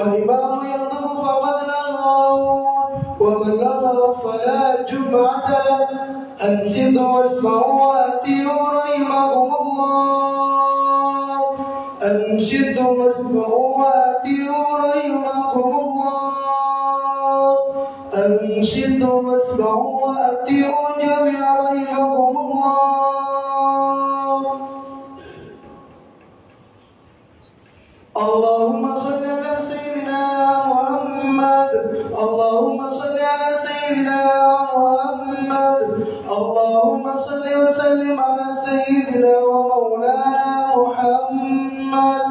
والإمام يخطب فقد لغى ومن لغى فلا جمعة له أنصتوا واسمعوا وأطيعوا رحمكم الله أنصتوا واسمعوا وأطيعوا رحمكم الله أنصتوا واسمعوا وأطيعوا جميعا رحمكم الله اللهم صل على سيدنا محمد اللهم صل على سيدنا محمد اللهم صل وسلم على سيدنا ومولانا محمد.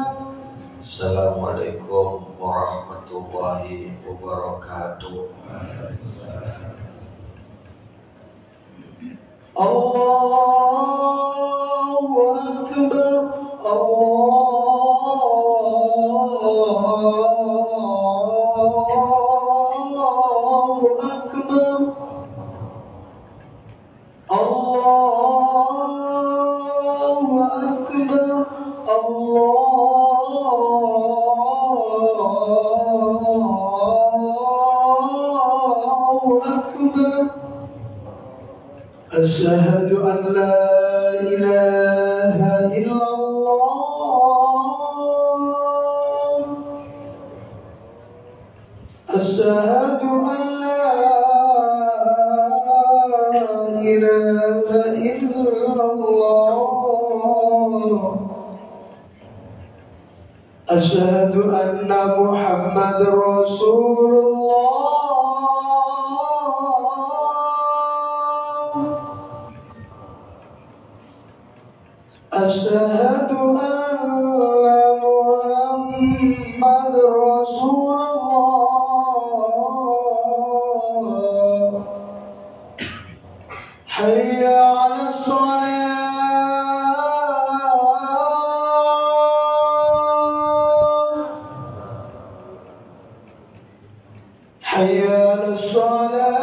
Assalamualaikum warahmatullahi wabarakatuh. Allahu Akbar Allahu Akbar Allahu Akbar Allahu Akbar. Asyhadu an la ilaha illallah Asyhadu an la ilaha illallah Asyhadu anna Muhammadar Rasulullah Asyhadu anna Muhammadar Rasulullah Hayya 'alas shalah Hayya 'alas shalah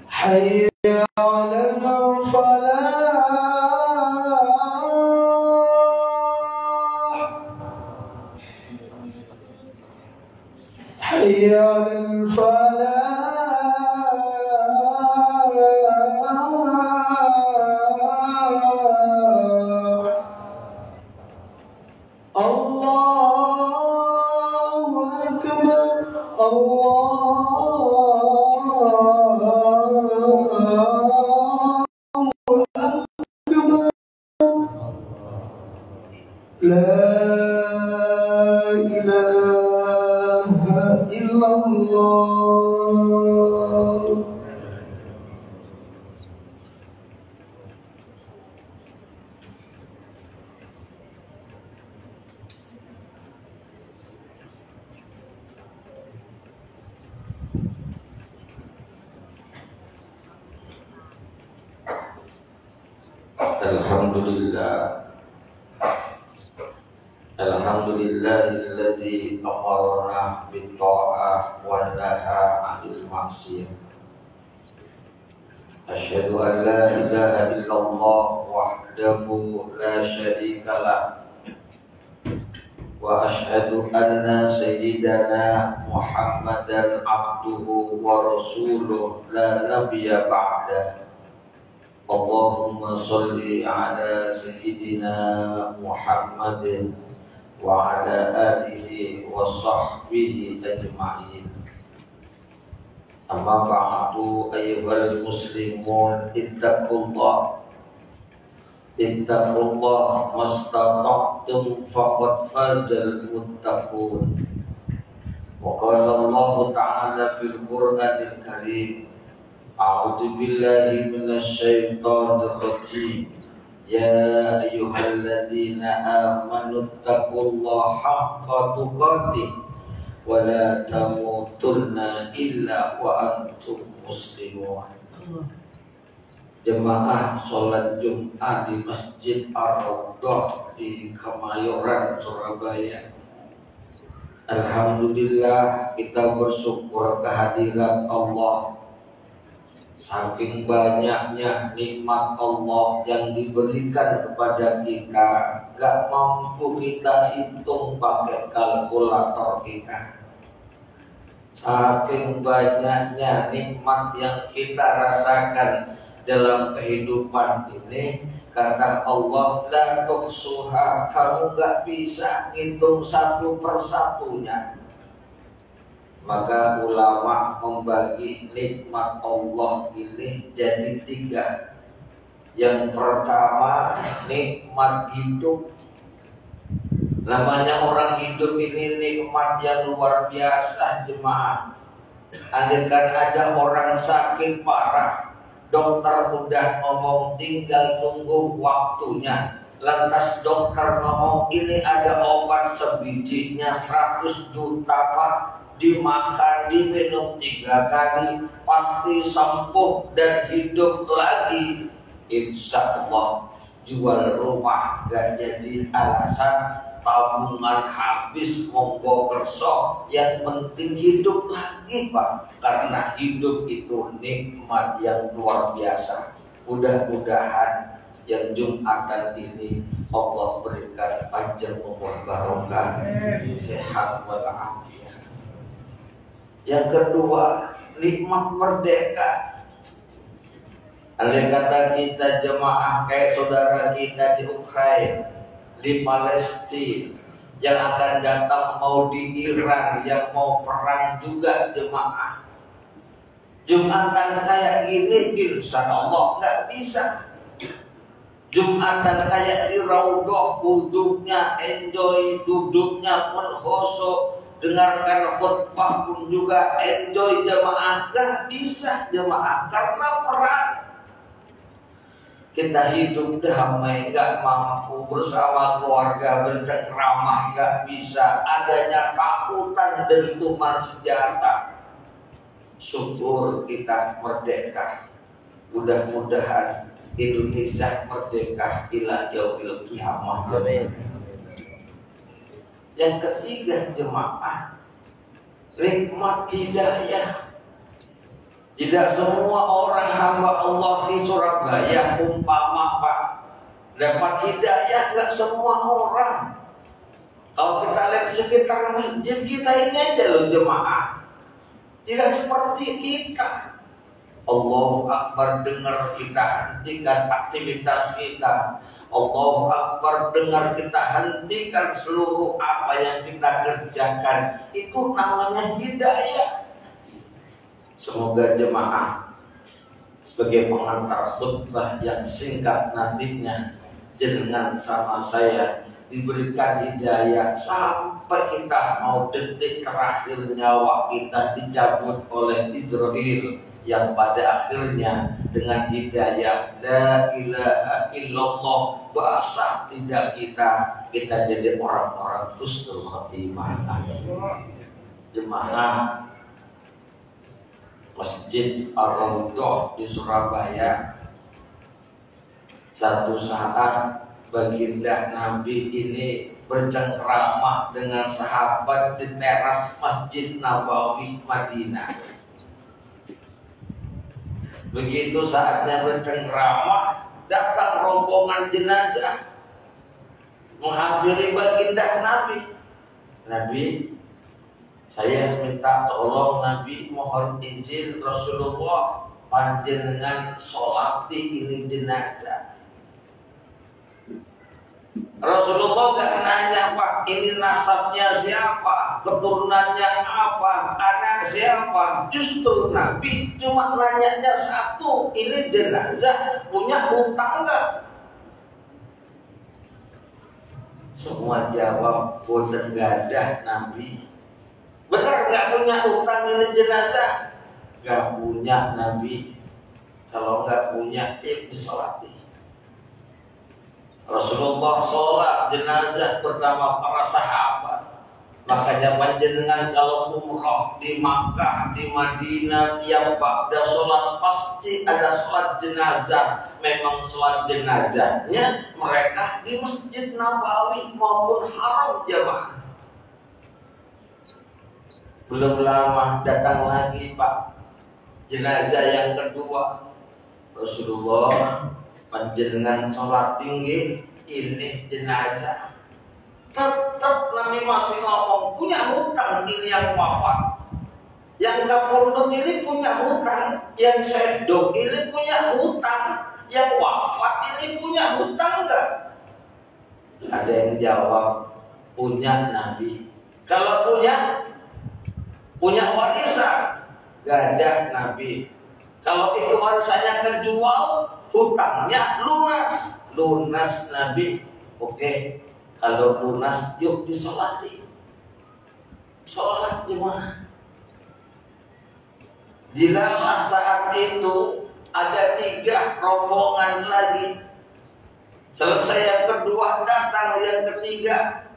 Hayya 'alal falah Hayya 'alal falah Allahu Akbar La ilaha illallah Alhamdulillahilladzi amarna bitta'ah wa naha 'anil ma'siyah. Asyhadu an la ilaha illallah wahdahu la syarika lah wa asyhadu anna sayyidana Muhammadan abduhu wa rasuluh la nabiyya ba'dah. Allahumma salli ala sayyidina Muhammadin wa ala alihi wa sahbihi ajma'in. Amma ba'du ayyuhal muslimun ittaqullah mastata'tum faqad fazal muttaqun. Wa qala Allah ta'ala fil Qur'anil Karim A'udzu billahi minasy syaithanir rajim Ya ayyuhalladzina amanu taqullaha haqqa tuqatih wa la tamutunna illa wa antum muslimun. Jemaah sholat Jumat di Masjid Ar-Raudhah di Kemayoran, Surabaya. Alhamdulillah kita bersyukur kehadiran Allah Saking banyaknya nikmat Allah yang diberikan kepada kita, gak mampu kita hitung pakai kalkulator kita. Saking banyaknya nikmat yang kita rasakan dalam kehidupan ini, kata Allah, la tuhsuha, kamu gak bisa ngitung satu persatunya. Maka ulama membagi nikmat Allah ini jadi 3. Yang pertama, nikmat hidup. Namanya orang hidup ini nikmat yang luar biasa, jemaah. Andaikan ada orang sakit parah, dokter udah ngomong tinggal tunggu waktunya. Lantas dokter ngomong ini ada obat sebijinya 100 juta pak, dimakan, diminum 3 kali, pasti sembuh dan hidup lagi. Insya Allah jual rumah gak jadi alasan, tabungan habis monggo kerso, yang penting hidup lagi pak. Karena hidup itu nikmat yang luar biasa. Mudah-mudahan yang Jumatan ini Allah berikan panjang umur barokah, sehat walafiat. Yang kedua, nikmat merdeka. Andai kata kita jemaah kayak saudara kita di Ukraina, di Palestina, yang akan datang mau di Iran, yang mau perang juga jemaah. Jumatan kayak gini insya Allah nggak bisa. Jumatan kayak di Raudhah, duduknya enjoy, duduknya pun khusyuk, dengarkan khutbah pun juga enjoy jemaah. Gak bisa jemaah karena perang. Kita hidup damai, gak mampu bersama keluarga bercengkrama, gak bisa. Adanya takutan dentuman senjata. Syukur kita merdeka. Mudah-mudahan Indonesia merdeka ila yaumil qiyamah. Yang ketiga jemaah, nikmat hidayah. Tidak semua orang hamba Allah di Surabaya umpama pak dapat hidayah, nggak semua orang. Kalau kita lihat sekitar masjid kita ini aja loh jemaah, tidak seperti kita. Allahu Akbar, dengar kita hentikan aktivitas kita. Allahu Akbar, dengar kita hentikan seluruh apa yang kita kerjakan. Itu namanya hidayah. Semoga jemaah sebagai pengantar khutbah yang singkat nantinya, jenengan sama saya diberikan hidayah sampai kita mau detik terakhir nyawa kita dicabut oleh Israel, yang pada akhirnya dengan hidayah la ilaha illallah bahasa tidak kita jadi orang-orang husnul khotimah. Jemaah Masjid Ar-Raudhah di Surabaya, satu saat baginda Nabi ini bercengkrama dengan sahabat di teras Masjid Nabawi Madinah. Begitu saatnya bercengkrama, datang rombongan jenazah menghampiri baginda Nabi. Nabi, saya minta tolong Nabi, mohon izin Rasulullah, panjenengan sholat di ini jenazah. Rasulullah gak nanya pak, ini nasabnya siapa, keturunannya apa, anak siapa. Justru Nabi cuma nanyanya satu, ini jenazah punya hutang gak? Semua jawab, boten gadah Nabi. Benar gak punya hutang ini jenazah? Gak punya Nabi. Kalau gak punya, disolati. Rasulullah sholat jenazah bersama para sahabat. Makanya panjenengan kalau umroh di Makkah, di Madinah, tiap ba'da sholat pasti ada sholat jenazah. Memang sholat jenazahnya mereka di Masjid Nabawi maupun Haram jamaah. Belum lama datang lagi pak jenazah yang kedua. Rasulullah panjenengan sholat tinggi, ini jenazah. Tetap Nabi masih ngomong, punya hutang ini yang wafat. Yang kapundut ini punya hutang, yang sedok ini punya hutang, yang wafat ini punya hutang enggak? Ada yang jawab, punya Nabi. Kalau punya warisan, gak ada Nabi. Kalau itu warisannya kejual, hutangnya lunas Nabi. Oke, kalau lunas, yuk disolati. Sholat jemaah. Dilalah saat itu ada 3 rombongan lagi. Selesai yang kedua, datang yang ketiga.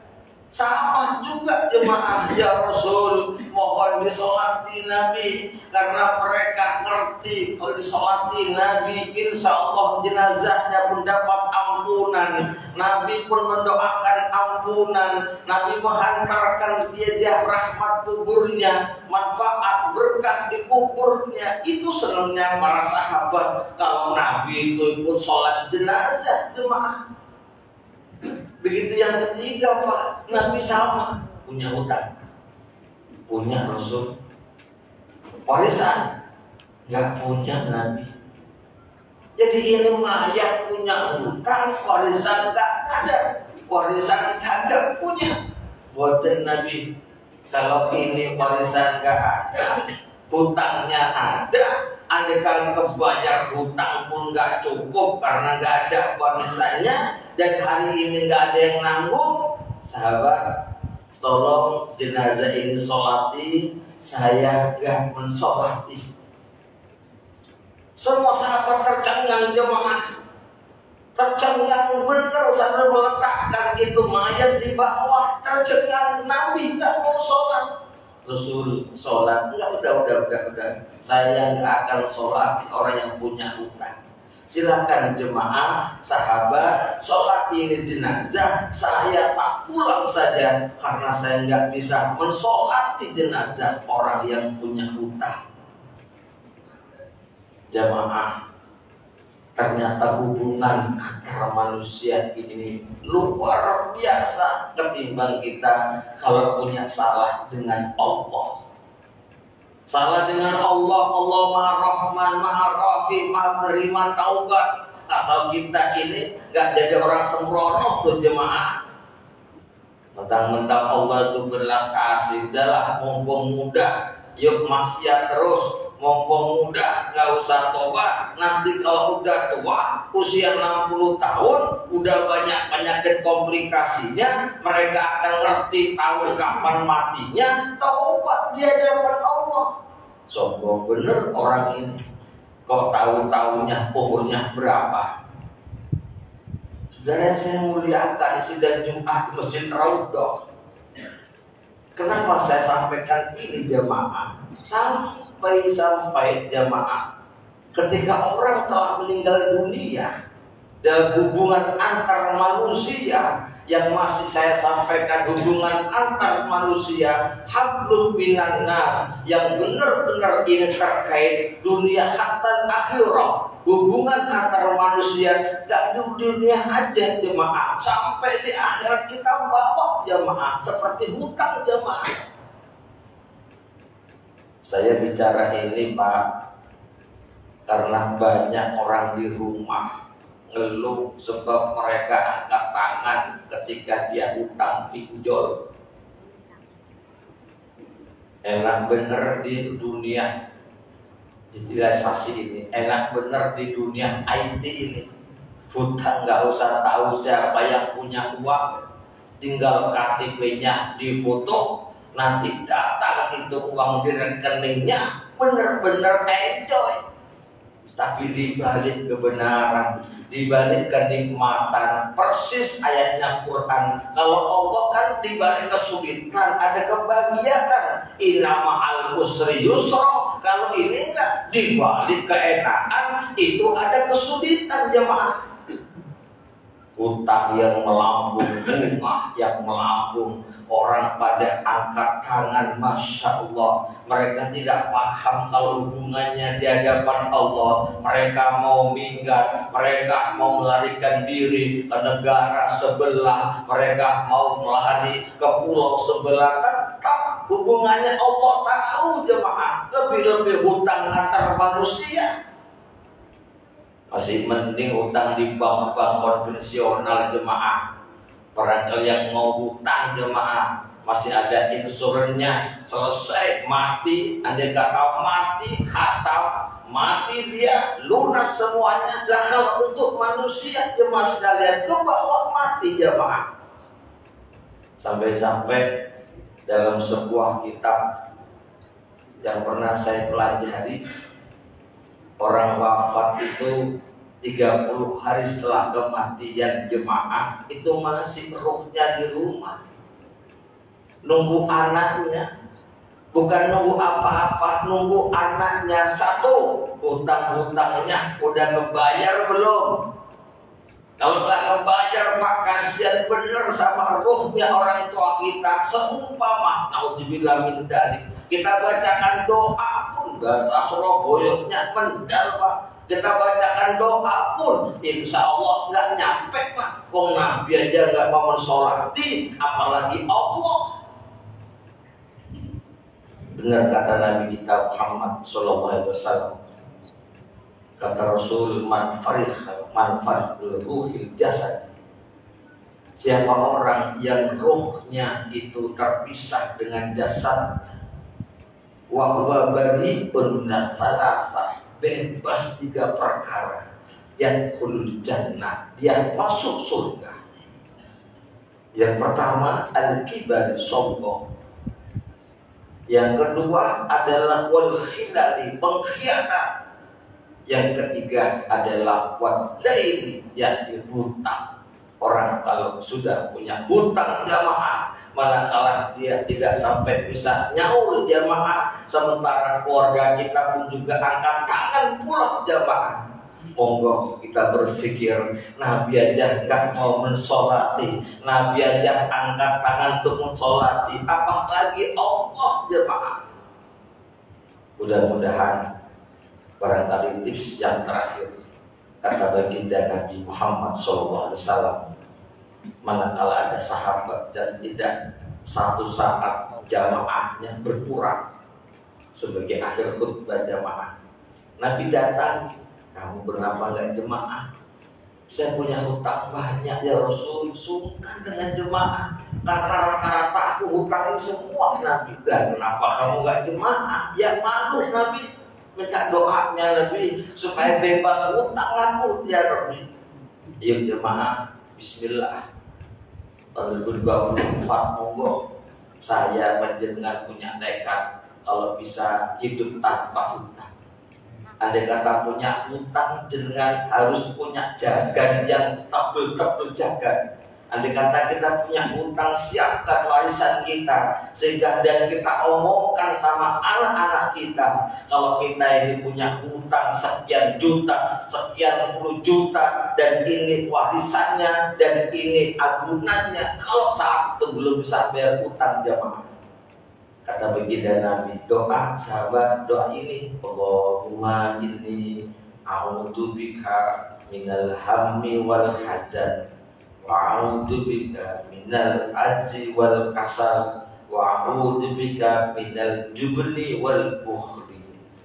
Sama juga jemaah, ya Rasul, mohon disolati Nabi. Karena mereka ngerti kalau disolati Nabi, insya Allah jenazahnya pun dapat ampunan. Nabi pun mendoakan ampunan. Nabi menghantarkan dia rahmat kuburnya, manfaat berkah di kuburnya. Itu senangnya para sahabat kalau Nabi itu ikut sholat jenazah jemaah. Begitu yang ketiga Pak, Nabi sama, punya hutang, punya Rasul, warisan, nggak punya Nabi. Jadi ini mayat punya hutang, warisan nggak ada, warisan kagak punya. Buatan Nabi, kalau ini warisan nggak ada, hutangnya ada. Andaikan kebayar hutang pun nggak cukup karena nggak ada warisannya dan hari ini nggak ada yang nanggung. Sahabat, tolong jenazah ini sholati, saya nggak mensolati. Semua sahabat tercengang jemaah, tercengang benar sampai meletakkan itu mayat di bawah, tercengang. Nabi nggak mau sholat. Rasul sholat, enggak, udah. Saya nggak akan sholat orang yang punya hutang. Silakan jemaah, sahabat, sholat ini jenazah. Saya tak pulang saja karena saya nggak bisa mensolati jenazah orang yang punya hutang. Jemaah, ternyata hubungan antara manusia ini luar biasa ketimbang kita kalau punya salah dengan Allah. Salah dengan Allah, Allah Maha Rahman, Maha Rahim, Maha menerima taubat. Asal kita ini gak jadi orang sembrono tuh jemaah. Mentang-mentang Allah itu belas kasih, udahlah mumpung muda, yuk maksiat terus. Mumpung muda, gak usah tobat. Nanti kalau udah tua, usia 60 tahun, udah banyak penyakit komplikasinya, mereka akan ngerti tahu kapan matinya, tobat di hadapan Allah. Sombong bener orang ini. Kok tahu-tahunya umurnya berapa? Saudara yang saya muliakan, sidang Jumat di Masjid Raudhah. Kenapa saya sampaikan ini jemaah? Sampai jemaah, ketika orang telah meninggal dunia, dalam hubungan antar manusia yang masih saya sampaikan, hubungan antar manusia hablum minan nas, yang benar-benar ini terkait dunia hatta akhirah. Hubungan antar manusia gak di dunia aja jemaah, sampai di akhirat kita bawa jemaah, seperti hutang jemaah. Saya bicara ini Pak, karena banyak orang di rumah ngeluh sebab mereka angkat tangan ketika dia utang pinjol. Enak bener di dunia digitalisasi ini, enak bener di dunia IT ini. Hutang nggak usah tahu siapa yang punya uang, tinggal KTP-nya difoto, nanti datang itu uang di rekeningnya, bener-bener enjoy. Tapi dibalik kebenaran, dibalik kenikmatan, persis ayatnya Quran. Kalau Allah kan dibalik kesulitan ada kebahagiaan. Inna ma'al usri yusra. Kalau ini enggak, dibalik keenakan itu ada kesulitan jemaah. hutang yang melambung, bunga yang melambung. Orang pada angkat tangan, Masya Allah. Mereka tidak paham kalau hubungannya di hadapan Allah. Mereka mau minggat, mereka mau melarikan diri ke negara sebelah, mereka mau melari ke pulau sebelah. Tetap hubungannya Allah tahu jemaah. Lebih-lebih hutang antar manusia. Masih mending hutang di bank-bank konvensional jemaah. Barangkali yang mau hutang jemaah masih ada insurannya, selesai mati, andai kata mati khatam, mati dia lunas semuanya. Lah kalau untuk manusia jemaah sekalian ke bawah mati jemaah. Sampai-sampai dalam sebuah kitab yang pernah saya pelajari, orang wafat itu 30 hari setelah kematian jemaah itu masih rohnya di rumah, nunggu anaknya. Bukan nunggu apa-apa, nunggu anaknya. Satu, hutang-hutangnya udah kebayar belum? Kalau nggak kebayar, Pak, kasihan bener sama rohnya orang tua kita. Seumpama, naudzubillah min dzalik, kita bacakan doa pun bahasa Surabayanya mendal, Pak. Kita bacakan doa pun insya Allah nggak nyampe, Pak. Wong Nabi aja nggak mau mensolati, apalagi Allah. Benar kata Nabi kita Muhammad Sallallahu Alaihi Wasallam. Kata Rasul, manfaat ruhil jasad. Siapa orang yang rohnya itu terpisah dengan jasadnya, wa huwa bari'un min thalathah, bebas 3 perkara, yadkhulul jannah, dia masuk surga. Yang pertama al-kibar, sombong. Yang kedua adalah wal khilali, pengkhianat. Yang ketiga adalah wadaini, yakni hutang. Orang kalau sudah punya hutang jamaah, manakala dia tidak sampai bisa nyaur jamaah, sementara keluarga kita pun juga angkat tangan pula jamaah. Monggo kita berpikir, Nabi aja nggak mau mensolati, Nabi aja angkat tangan untuk mensolati, apalagi Allah jemaah. Mudah-mudahan barangkali tips yang terakhir kata baginda Nabi Muhammad SAW, manakala ada sahabat dan tidak satu saat jamaahnya berkurang sebagai akhir khutbah jamaah, Nabi datang, kamu kenapa nggak jemaah? Saya punya hutang banyak ya Rasul, sungkan dengan jemaah karena rata-rata aku hutangi semua. Nabi, kenapa kamu nggak jemaah? Ya malu Nabi, minta doanya Nabi supaya bebas hutang aku ya Nabi. Yuk jemaah, Bismillah. Tahun 2024 monggo saya menjenengan punya tekad kalau bisa hidup tanpa hutang. Andai kata punya hutang, jenengan harus punya jagan yang tebel-tebel jagan. Andai kata kita punya hutang, siapkan warisan kita, sehingga dan kita omongkan sama anak-anak kita, kalau kita ini punya hutang sekian juta, sekian puluh juta, dan ini warisannya, dan ini agunannya. Kalau saat itu belum bisa bayar hutang jamaah, kata baginda Nabi, doa sahabat, doa ini, Allahumma inni a'udzubika minal hammi wal hazan, wa a'udzubika minal ajzi wal kasal, wa a'udzubika minal jubli wal bukhli.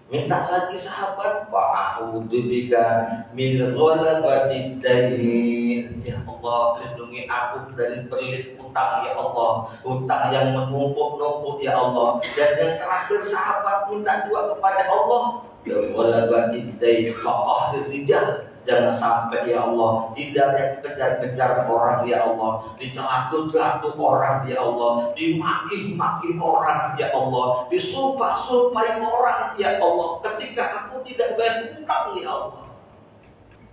Minta lagi sahabat, wa a'udzubika min ghalabatid dain. Ya Allah, lindungi aku dari pelit hutang ya Allah, hutang yang menumpuk-numpuk ya Allah. Dan yang terakhir sahabat minta doa kepada Allah, ya ghalabatid dain wa qahrir rijal. Jangan sampai ya Allah hidayah kejar-kejar orang ya Allah, dicelak-celak orang ya Allah, dimaki-maki orang ya Allah, disumpah-sumpahi orang ya Allah, ketika aku tidak bayar hutang ya Allah.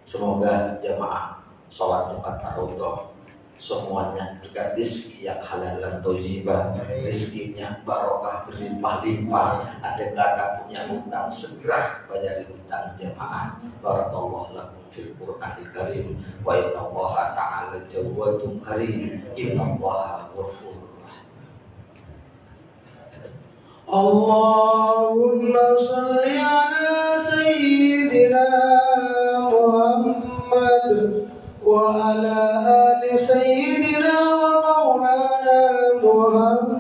Semoga jamaah sholat Jumat Tarawih semuanya juga rezeki yang halal dan thayyibah, rezekinya barokah berlimpah-limpah. Ada kata punya hutang, segera bayar hutang jamaah. Barakallahu lakum fil Qur'anil Karim wa inna Allaha ta'ala jawadun karim inna Allaha ghafurur rahim. Allahumma salli ala sayyidina Muhammad wa ala ali sayyidina wa maulana Muhammad.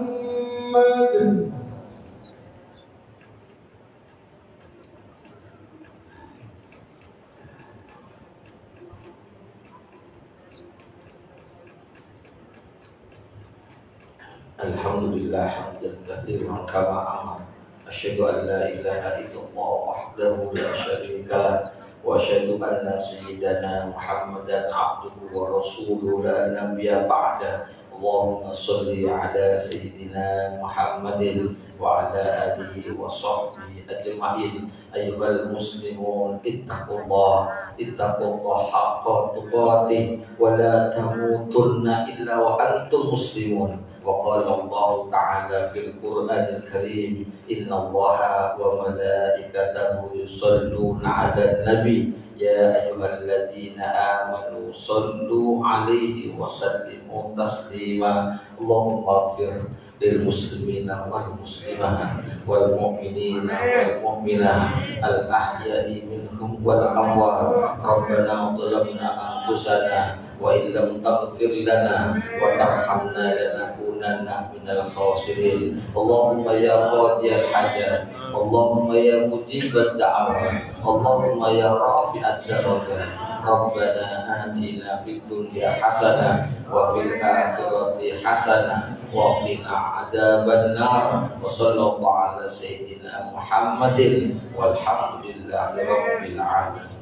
Alhamdulillah hamdan katsiran kama amar. Asyhadu an la ilaha illallah wahdahu la syarika lah wa asyhadu anna sayyidana Muhammadan abduhu wa rasuluhu la nabiyya ba'da. Allahumma shalli ala sayyidina Muhammadin wa ala alihi wa sahbihi ajma'in. Ayyuhal muslimun ittaqullaha haqqa tuqatih wa la tamutunna illa wa antum muslimun. وقال الله تعالى في القرآن الكريم إن الله وملائكته يصلون على النبي يا أيها الذين آمنوا صلوا عليه وسلموا تسليما اللهم اغفر للمسلمين والمسلمات والمؤمنين والمؤمنات الأحياء منهم والأموات ربنا ظلمنا أنفسنا وإن لم تغفر لنا وترحمنا لنكونن من الخاسرين اللهم يا قاضي الحاجات اللهم يا مجيب الدعوات اللهم يا رافع الدرجات ربنا آتنا في الدنيا حسنة وفي الآخرة حسنة وقنا عذاب النار وصلى الله على سيدنا محمد والحمد لله رب العالمين.